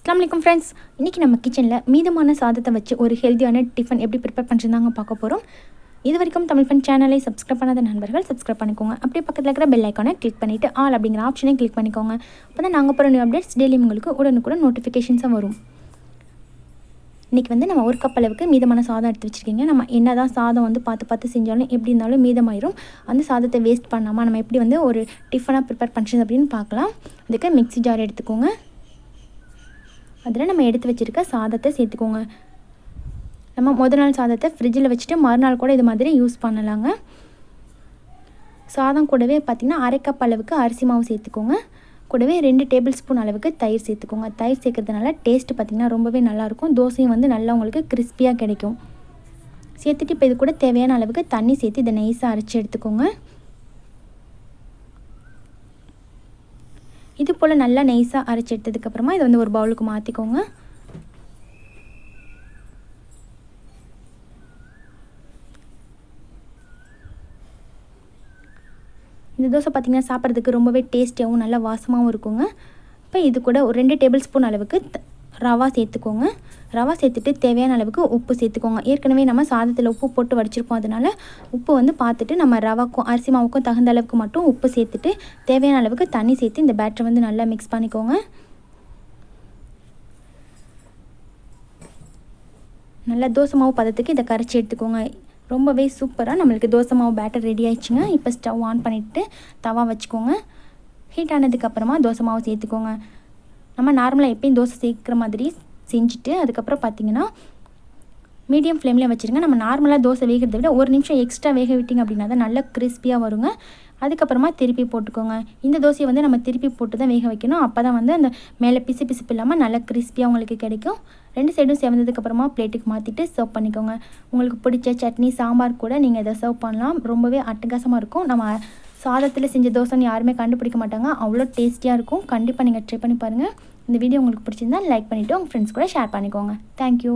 அஸ்ஸலாமு அலைக்கும் ஃப்ரெண்ட்ஸ். இன்றைக்கி நம்ம கிச்சனில் மீதமான சாதத்தை வச்சு ஒரு ஹெல்த்தியான டிஃபன் எப்படி ப்ரிப்பேர் பண்ணுறதாங்க பார்க்க போகிறோம். இது வரைக்கும் தமிழ் ஃபன் சேனலை சப்ஸ்கிரைப் பண்ணாத நண்பர்கள் சப்ஸ்கிரைப் பண்ணிக்கோங்க. அப்படியே பக்கத்தில் இருக்கிற பெல் ஐக்கானை கிளிக் பண்ணிவிட்டு ஆல் அப்படிங்கிற ஆப்ஷனை கிளிக் பண்ணிக்கோங்க. அப்போ தான் நாங்கள் போகிற நியூ அப்டேட்ஸ் டெய்லி உங்களுக்கு உடனுக்குடன் நோட்டிஃபிகேஷன்ஸாக வரும். இன்றைக்கி நம்ம ஒரு கப் அளவுக்கு மீதமான சாதம் எடுத்து வச்சுருக்கீங்க. நம்ம என்ன தான் சாதம் பார்த்து செஞ்சாலும் எப்படி இருந்தாலும் மீதமாயிரும். அந்த சாதத்தை வேஸ்ட் பண்ணாமல் நம்ம எப்படி ஒரு டிஃபனாக ப்ரிப்பேர் பண்ணுறது அப்படின்னு பார்க்கலாம். அதுக்கு மிக்ஸி ஜார் எடுத்துக்கோங்க. அதில் நம்ம எடுத்து வச்சுருக்க சாதத்தை சேர்த்துக்கோங்க. நம்ம முதல் நாள் சாதத்தை ஃப்ரிட்ஜில் வச்சுட்டு மறுநாள் கூட இது மாதிரி யூஸ் பண்ணலாங்க. சாதம் கூடவே பார்த்திங்கன்னா அரை கப் அளவுக்கு அரிசி மாவு சேர்த்துக்கோங்க. கூடவே 2 டேபிள் ஸ்பூன் அளவுக்கு தயிர் சேர்த்துக்கோங்க. தயிர் சேர்க்கறதுனால டேஸ்ட்டு பார்த்திங்கன்னா ரொம்பவே நல்லாயிருக்கும். தோசையும் நல்லா உங்களுக்கு கிறிஸ்பியாக கிடைக்கும். சேர்த்துட்டு இப்போ இது கூட தேவையான அளவுக்கு தண்ணி சேர்த்து இதை நைஸாக அரைச்சி எடுத்துக்கோங்க. இது போல் நல்லா நைஸாக அரைச்சி எடுத்ததுக்கப்புறமா இதை ஒரு பவுலுக்கு மாற்றிக்கோங்க. இந்த தோசை பார்த்திங்கன்னா சாப்பிட்றதுக்கு ரொம்பவே டேஸ்டியாகவும் நல்லா வாசமாகவும் இருக்குங்க. இப்போ இது கூட ஒரு 2 டேபிள் ஸ்பூன் அளவுக்கு ரவா சேர்த்துக்கோங்க. ரவா சேர்த்துட்டு தேவையான அளவுக்கு உப்பு சேர்த்துக்கோங்க. ஏற்கனவே நம்ம சாதத்தில் உப்பு போட்டு வடிச்சிருக்கோம். அதனால் உப்பு பார்த்துட்டு நம்ம ரவாக்கும் அரிசி மாவுக்கும் தகுந்த அளவுக்கு மட்டும் உப்பு சேர்த்துட்டு தேவையான அளவுக்கு தண்ணி சேர்த்து இந்த பேட்டரை நல்லா மிக்ஸ் பண்ணிக்கோங்க. நல்லா தோசை மாவு பதத்துக்கு இதை கரைச்சி எடுத்துக்கோங்க. ரொம்பவே சூப்பராக நம்மளுக்கு தோசை மாவு பேட்டர் ரெடி ஆயிடுச்சுங்க. இப்போ ஸ்டவ் ஆன் பண்ணிவிட்டு தவா வச்சுக்கோங்க. ஹீட் ஆனதுக்கப்புறமா தோசை மாவு சேர்த்துக்கோங்க. நம்ம நார்மலாக எப்பயும் தோசை சேர்க்குற மாதிரி செஞ்சுட்டு அதுக்கப்புறம் பார்த்திங்கன்னா மீடியம் ஃப்ளேமில் வச்சுருங்க. நம்ம நார்மலாக தோசை வேகிறத விட 1 நிமிஷம் எக்ஸ்ட்ரா வேக விட்டிங்க அப்படின்னா தான் நல்லா கிறிஸ்பியாக வருங்க. அதுக்கப்புறமா திருப்பி போட்டுக்கோங்க. இந்த தோசையை நம்ம திருப்பி போட்டு தான் வேக வைக்கணும். அப்போ தான் அந்த மேலே பிசு இல்லாமல் நல்லா கிறிஸ்பியாக உங்களுக்கு கிடைக்கும். 2 சைடும் செவந்ததுக்கப்புறமா பிளேட்டுக்கு மாற்றிட்டு சர்வ் பண்ணிக்கோங்க. உங்களுக்கு பிடிச்ச சட்னி சாம்பார் கூட நீங்கள் இதை சர்வ் பண்ணலாம். ரொம்பவே அட்டகாசமாக இருக்கும். நம்ம சாதத்தில் செஞ்ச தோசைன்னு யாருமே கண்டுபிடிக்க மாட்டாங்க. அவ்வளோ டேஸ்டியாக இருக்கும். கண்டிப்பாக நீங்கள் ட்ரை பண்ணி பாருங்கள். இந்த வீடியோ உங்களுக்கு பிடிச்சிருந்தா லைக் பண்ணிவிட்டு உங்கள் ஃப்ரெண்ட்ஸ் கூட ஷேர் பண்ணிக்கோங்க. தேங்க்யூ.